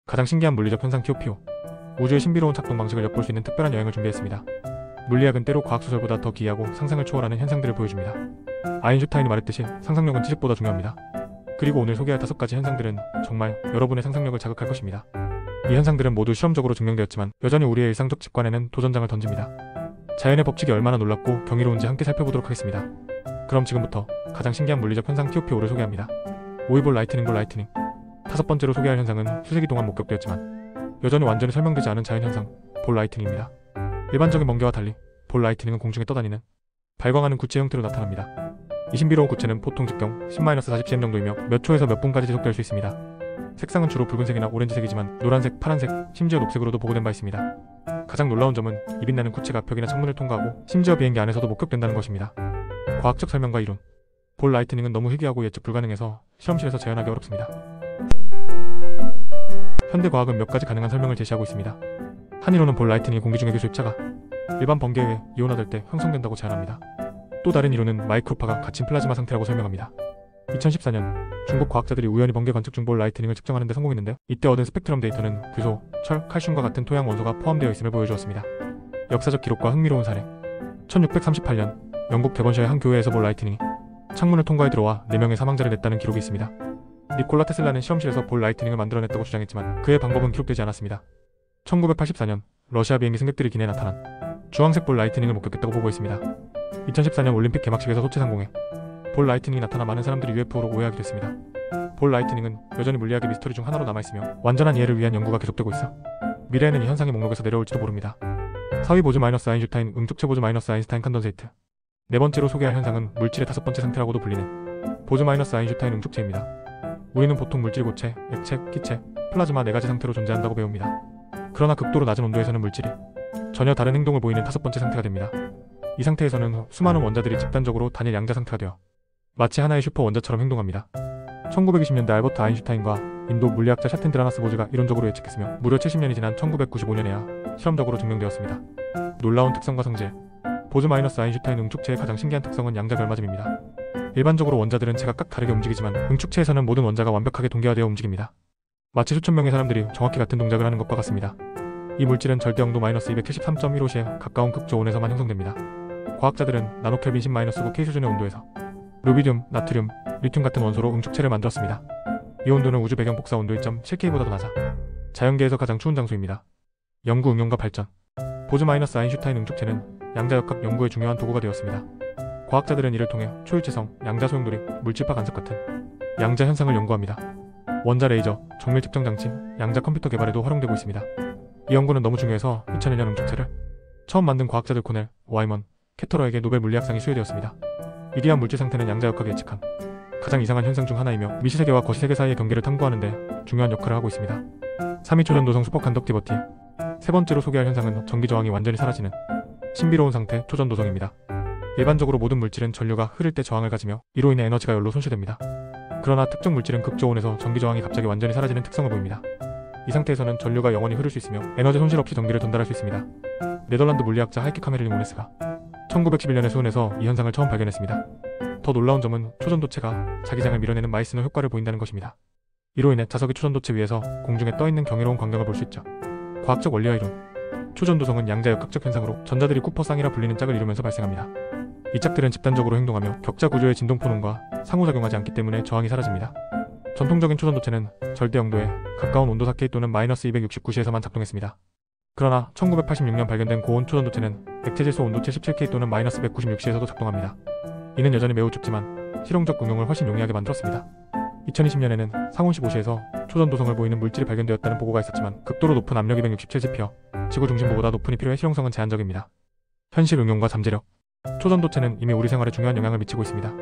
가장 신기한 물리적 현상 TOPO. 우주의 신비로운 작동 방식을 엿볼 수 있는 특별한 여행을 준비했습니다. 물리학은 때로 과학소설보다 더 기이하고 상상을 초월하는 현상들을 보여줍니다. 아인슈타인이 말했듯이 상상력은 지식보다 중요합니다. 그리고 오늘 소개할 5가지 현상들은 정말 여러분의 상상력을 자극할 것입니다. 이 현상들은 모두 실험적으로 증명되었지만 여전히 우리의 일상적 직관에는 도전장을 던집니다. 자연의 법칙이 얼마나 놀랍고 경이로운지 함께 살펴보도록 하겠습니다. 그럼 지금부터 가장 신기한 물리적 현상 TOPO를 소개합니다. 오이볼 라이트닝 볼 라이트닝. 5번째로 소개할 현상은 수세기 동안 목격되었지만 여전히 완전히 설명되지 않은 자연현상 볼 라이트닝입니다. 일반적인 번개와 달리 볼 라이트닝은 공중에 떠다니는 발광하는 구체 형태로 나타납니다. 이 신비로운 구체는 보통 직경 10-40cm 정도이며 몇 초에서 몇 분까지 지속될 수 있습니다. 색상은 주로 붉은색이나 오렌지색이지만 노란색, 파란색, 심지어 녹색으로도 보고된 바 있습니다. 가장 놀라운 점은 이 빛나는 구체가 벽이나 창문을 통과하고 심지어 비행기 안에서도 목격된다는 것입니다. 과학적 설명과 이론. 볼 라이트닝은 너무 희귀하고 예측 불가능해서 실험실에서 재현하기 어렵습니다. 현대 과학은 몇 가지 가능한 설명을 제시하고 있습니다. 한 이론은 볼 라이트닝이 공기 중의 규수 입자가 일반 번개에 의해 이온화될 때 형성된다고 제안합니다. 또 다른 이론은 마이크로파가 갇힌 플라즈마 상태라고 설명합니다. 2014년 중국 과학자들이 우연히 번개 관측 중 볼 라이트닝을 측정하는 데 성공했는데요. 이때 얻은 스펙트럼 데이터는 규소, 철, 칼슘과 같은 토양 원소가 포함되어 있음을 보여주었습니다. 역사적 기록과 흥미로운 사례. 1638년 영국 대번셔의 한 교회에서 볼 라이트닝이 창문을 통과해 들어와 4명의 사망자를 냈다는 기록이 있습니다. 니콜라 테슬라는 실험실에서 볼 라이트닝을 만들어냈다고 주장했지만 그의 방법은 기록되지 않았습니다. 1984년 러시아 비행기 승객들이 기내에 나타난 주황색 볼 라이트닝을 목격했다고 보고했습니다. 2014년 올림픽 개막식에서 소체 상공에 볼 라이트닝이 나타나 많은 사람들이 UFO로 오해하게 됐습니다. 볼 라이트닝은 여전히 물리학의 미스터리 중 하나로 남아있으며 완전한 이해를 위한 연구가 계속되고 있어 미래에는 이 현상의 목록에서 내려올지도 모릅니다. 사위 보즈 마이너스 아인슈타인 응축체 보즈 마이너스 아인슈타인 컨던세이트. 네 번째로 소개할 현상은 물질의 5번째 상태라고도 불리는 보즈 마이너스 아인슈타인 응축체입니다. 우리는 보통 물질이 고체, 액체, 기체, 플라즈마 4가지 상태로 존재한다고 배웁니다. 그러나 극도로 낮은 온도에서는 물질이 전혀 다른 행동을 보이는 5번째 상태가 됩니다. 이 상태에서는 수많은 원자들이 집단적으로 단일 양자 상태가 되어 마치 하나의 슈퍼 원자처럼 행동합니다. 1920년대 알버트 아인슈타인과 인도 물리학자 샤텐드라나스 보즈가 이론적으로 예측했으며 무려 70년이 지난 1995년에야 실험적으로 증명되었습니다. 놀라운 특성과 성질. 보즈 마이너스 아인슈타인 응축체의 가장 신기한 특성은 양자 결맞음입니다. 일반적으로 원자들은 제각각 다르게 움직이지만 응축체에서는 모든 원자가 완벽하게 동계화되어 움직입니다. 마치 수천 명의 사람들이 정확히 같은 동작을 하는 것과 같습니다. 이 물질은 절대 영도 마이너스 273.15시에 가까운 극저온에서만 형성됩니다. 과학자들은 나노켈빈 10-9K 수준의 온도에서 루비듐, 나트륨, 리튬 같은 원소로 응축체를 만들었습니다. 이 온도는 우주 배경 복사 온도 1.7K보다 더 낮아 자연계에서 가장 추운 장소입니다. 연구 응용과 발전. 보즈 마이너스 아인슈타인 응축체는 양자역학 연구의 중요한 도구가 되었습니다. 과학자들은 이를 통해 초일체성, 양자 소용돌이, 물질파 간섭 같은 양자 현상을 연구합니다. 원자 레이저, 정밀 측정 장치, 양자 컴퓨터 개발에도 활용되고 있습니다. 이 연구는 너무 중요해서 2001년 응축체를 처음 만든 과학자들 코넬, 와이먼, 캐터러에게 노벨 물리학상이 수여되었습니다. 이러한 물질 상태는 양자역학이 예측한 가장 이상한 현상 중 하나이며 미시세계와 거시세계 사이의 경계를 탐구하는데 중요한 역할을 하고 있습니다. 3위 초전도성 슈퍼컨덕티버티. 세 번째로 소개할 현상은 전기 저항이 완전히 사라지는 신비로운 상태 초전도성입니다. 일반적으로 모든 물질은 전류가 흐를 때 저항을 가지며 이로 인해 에너지가 열로 손실됩니다. 그러나 특정 물질은 극저온에서 전기 저항이 갑자기 완전히 사라지는 특성을 보입니다. 이 상태에서는 전류가 영원히 흐를 수 있으며 에너지 손실 없이 전기를 전달할 수 있습니다. 네덜란드 물리학자 하이케 카메를링 오네스가 1911년에 수은에서 이 현상을 처음 발견했습니다. 더 놀라운 점은 초전도체가 자기장을 밀어내는 마이스너 효과를 보인다는 것입니다. 이로 인해 자석이 초전도체 위에서 공중에 떠있는 경이로운 광경을 볼 수 있죠. 과학적 원리와 이론. 초전도성은 양자역학적 현상으로 전자들이 쿠퍼쌍이라 불리는 짝을 이루면서 발생합니다. 이 짝들은 집단적으로 행동하며 격자 구조의 진동포능과 상호작용하지 않기 때문에 저항이 사라집니다. 전통적인 초전도체는 절대 영도에 가까운 온도 4K 또는 마이너스 269시에서만 작동했습니다. 그러나 1986년 발견된 고온 초전도체는 액체질소 온도 77K 또는 마이너스 196시에서도 작동합니다. 이는 여전히 매우 춥지만 실용적 응용을 훨씬 용이하게 만들었습니다. 2020년에는 상온 15시에서 초전도성을 보이는 물질이 발견되었다는 보고가 있었지만 극도로 높은 압력 267GP여 지구 중심부보다 높은 이 필요해 실용성은 제한적입니다. 현실 응용과 잠재력. 초전도체는 이미 우리 생활에 중요한 영향을 미치고 있습니다.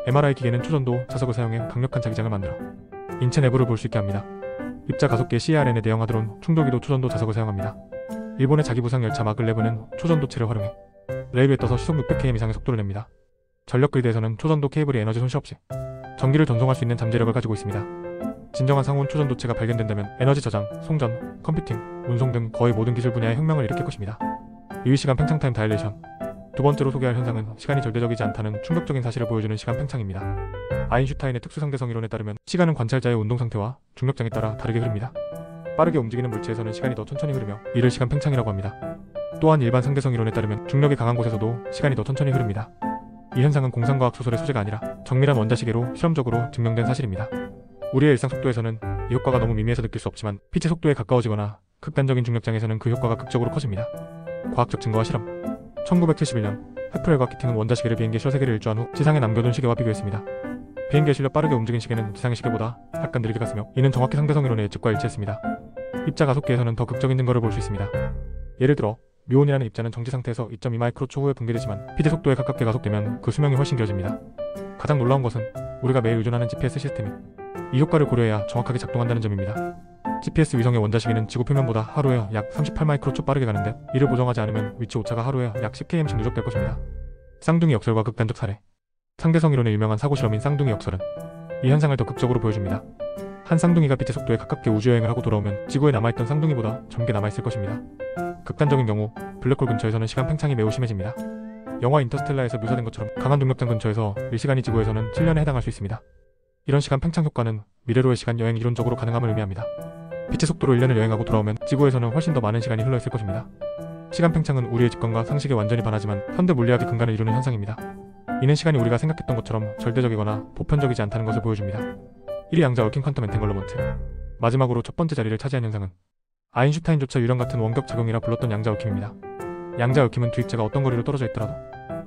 MRI 기계는 초전도 자석을 사용해 강력한 자기장을 만들어 인체 내부를 볼 수 있게 합니다. 입자 가속기의 CRN에 대응하도록 충돌기도 초전도 자석을 사용합니다. 일본의 자기부상 열차 마글레브는 초전도체를 활용해 레일 위에 떠서 시속 600km 이상의 속도를 냅니다. 전력 그리드에서는 초전도 케이블이 에너지 손실 없이 전기를 전송할 수 있는 잠재력을 가지고 있습니다. 진정한 상온 초전도체가 발견된다면 에너지 저장, 송전, 컴퓨팅, 운송 등 거의 모든 기술 분야에 혁명을 일으킬 것입니다. 유의시간 팽창타임 다일레이션. 두 번째로 소개할 현상은 시간이 절대적이지 않다는 충격적인 사실을 보여주는 시간 팽창입니다. 아인슈타인의 특수상대성 이론에 따르면 시간은 관찰자의 운동 상태와 중력장에 따라 다르게 흐릅니다. 빠르게 움직이는 물체에서는 시간이 더 천천히 흐르며 이를 시간 팽창이라고 합니다. 또한 일반 상대성 이론에 따르면 중력이 강한 곳에서도 시간이 더 천천히 흐릅니다. 이 현상은 공상과학 소설의 소재가 아니라 정밀한 원자시계로 실험적으로 증명된 사실입니다. 우리의 일상 속도에서는 이 효과가 너무 미미해서 느낄 수 없지만 빛의 속도에 가까워지거나 극단적인 중력장에서는 그 효과가 극적으로 커집니다. 과학적 증거와 실험. 1971년 헤프렐과 키팅은 원자시계를 비행기에 실어 세계를 일주한 후 지상에 남겨둔 시계와 비교했습니다. 비행기에 실려 빠르게 움직인 시계는 지상의 시계보다 약간 느리게 갔으며 이는 정확히 상대성 이론의 예측과 일치했습니다. 입자 가속계에서는 더 극적인 증거를 볼 수 있습니다. 예를 들어 뮤온이라는 입자는 정지 상태에서 2.2 마이크로초 후에 붕괴되지만 빛의 속도에 가깝게 가속되면 그 수명이 훨씬 길어집니다. 가장 놀라운 것은 우리가 매일 의존하는 GPS 시스템이 이 효과를 고려해야 정확하게 작동한다는 점입니다. GPS 위성의 원자시계는 지구 표면보다 하루에 약 38 마이크로초 빠르게 가는데 이를 보정하지 않으면 위치 오차가 하루에 약 10km씩 누적될 것입니다. 쌍둥이 역설과 극단적 사례. 상대성 이론의 유명한 사고 실험인 쌍둥이 역설은 이 현상을 더 극적으로 보여줍니다. 한 쌍둥이가 빛의 속도에 가깝게 우주여행을 하고 돌아오면 지구에 남아있던 쌍둥이보다 젊게 남아있을 것입니다. 극단적인 경우 블랙홀 근처에서는 시간 팽창이 매우 심해집니다. 영화 인터스텔라에서 묘사된 것처럼 강한 중력장 근처에서 1시간이 지구에서는 7년에 해당할 수 있습니다. 이런 시간 팽창 효과는 미래로의 시간 여행이 이론적으로 가능함을 의미합니다. 빛의 속도로 1년을 여행하고 돌아오면 지구에서는 훨씬 더 많은 시간이 흘러있을 것입니다. 시간 팽창은 우리의 직관과 상식에 완전히 반하지만 현대 물리학의 근간을 이루는 현상입니다. 이는 시간이 우리가 생각했던 것처럼 절대적이거나 보편적이지 않다는 것을 보여줍니다. 1위 양자 얽힌 퀀텀 엔탱글러먼트. 마지막으로 첫 번째 자리를 차지한 현상은 아인슈타인조차 유령 같은 원격 작용이라 불렀던 양자 얽힘입니다. 양자 얽힘은 두 입자가 어떤 거리로 떨어져 있더라도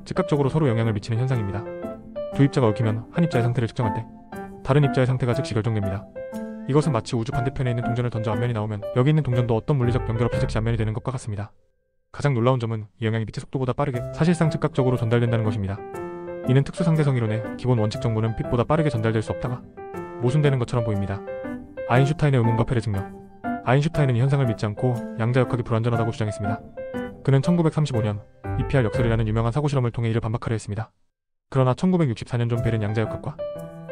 즉각적으로 서로 영향을 미치는 현상입니다. 두 입자가 얽히면 한 입자의 상태를 측정할 때 다른 입자의 상태가 즉시 결정됩니다. 이것은 마치 우주 반대편에 있는 동전을 던져 앞면이 나오면 여기 있는 동전도 어떤 물리적 연결 없이 즉시 앞면이 되는 것과 같습니다. 가장 놀라운 점은 이 영향이 빛의 속도보다 빠르게 사실상 즉각적으로 전달된다는 것입니다. 이는 특수 상대성 이론의 기본 원칙 정보는 빛보다 빠르게 전달될 수 없다가 모순되는 것처럼 보입니다. 아인슈타인의 의문과 폐례 증명. 아인슈타인은 이 현상을 믿지 않고 양자역학이 불완전하다고 주장했습니다. 그는 1935년 EPR 역설이라는 유명한 사고 실험을 통해 이를 반박하려 했습니다. 그러나 1964년 존 벨은 양자역학과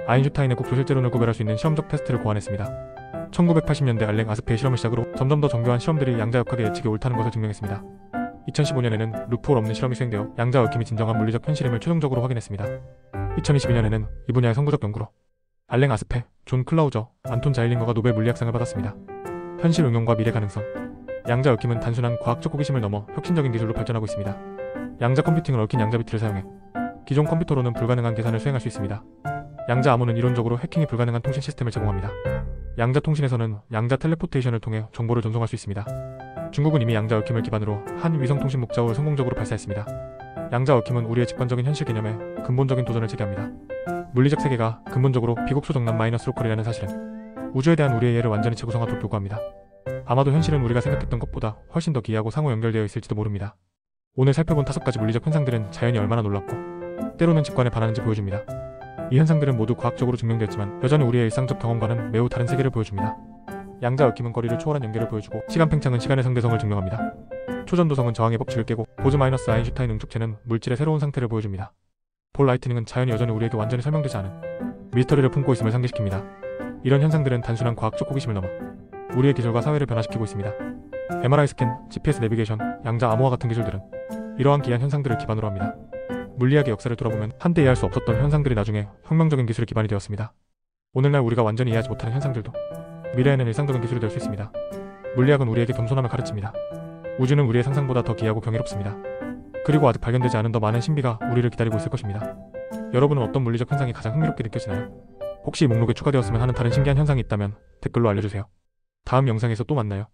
아인슈타인의 국소 실제론을 구별할 수 있는 시험적 테스트를 고안했습니다. 1980년대 알랭 아스페의 실험을 시작으로 점점 더 정교한 실험들이 양자역학의 예측이 옳다는 것을 증명했습니다. 2015년에는 루프홀 없는 실험이 수행되어 양자역힘이 진정한 물리적 현실임을 최종적으로 확인했습니다. 2022년에는 이 분야의 선구적 연구로 알랭 아스페, 존 클라우저, 안톤 자일링거가 노벨 물리학상을 받았습니다. 현실 응용과 미래 가능성. 양자 얽힘은 단순한 과학적 호기심을 넘어 혁신적인 기술로 발전하고 있습니다. 양자 컴퓨팅을 얽힌 양자 비트를 사용해 기존 컴퓨터로는 불가능한 계산을 수행할 수 있습니다. 양자 암호는 이론적으로 해킹이 불가능한 통신 시스템을 제공합니다. 양자 통신에서는 양자 텔레포테이션을 통해 정보를 전송할 수 있습니다. 중국은 이미 양자 얽힘을 기반으로 한 위성 통신 목자호를 성공적으로 발사했습니다. 양자 얽힘은 우리의 직관적인 현실 개념에 근본적인 도전을 제기합니다. 물리적 세계가 근본적으로 비곡소 정남 마이너스 로컬이라는 사실은 우주에 대한 우리의 이해를 완전히 재구성하도록 요구합니다. 아마도 현실은 우리가 생각했던 것보다 훨씬 더 기이하고 상호 연결되어 있을지도 모릅니다. 오늘 살펴본 5가지 물리적 현상들은 자연이 얼마나 놀랍고 때로는 직관에 반하는지 보여줍니다. 이 현상들은 모두 과학적으로 증명되었지만 여전히 우리의 일상적 경험과는 매우 다른 세계를 보여줍니다. 양자 얽힘은 거리를 초월한 연결을 보여주고 시간 팽창은 시간의 상대성을 증명합니다. 초전도성은 저항의 법칙을 깨고 보즈-아인슈타인 응축체는 물질의 새로운 상태를 보여줍니다. 볼 라이트닝은 자연이 여전히 우리에게 완전히 설명되지 않은 미스터리를 품고 있음을 상기시킵니다. 이런 현상들은 단순한 과학적 호기심을 넘어 우리의 기술과 사회를 변화시키고 있습니다. MRI 스캔, GPS 내비게이션, 양자 암호화 같은 기술들은 이러한 기이한 현상들을 기반으로 합니다. 물리학의 역사를 돌아보면 한때 이해할 수 없었던 현상들이 나중에 혁명적인 기술의 기반이 되었습니다. 오늘날 우리가 완전히 이해하지 못하는 현상들도 미래에는 일상적인 기술이 될 수 있습니다. 물리학은 우리에게 겸손함을 가르칩니다. 우주는 우리의 상상보다 더 기이하고 경이롭습니다. 그리고 아직 발견되지 않은 더 많은 신비가 우리를 기다리고 있을 것입니다. 여러분은 어떤 물리적 현상이 가장 흥미롭게 느껴지나요? 혹시 이 목록에 추가되었으면 하는 다른 신기한 현상이 있다면 댓글로 알려주세요. 다음 영상에서 또 만나요.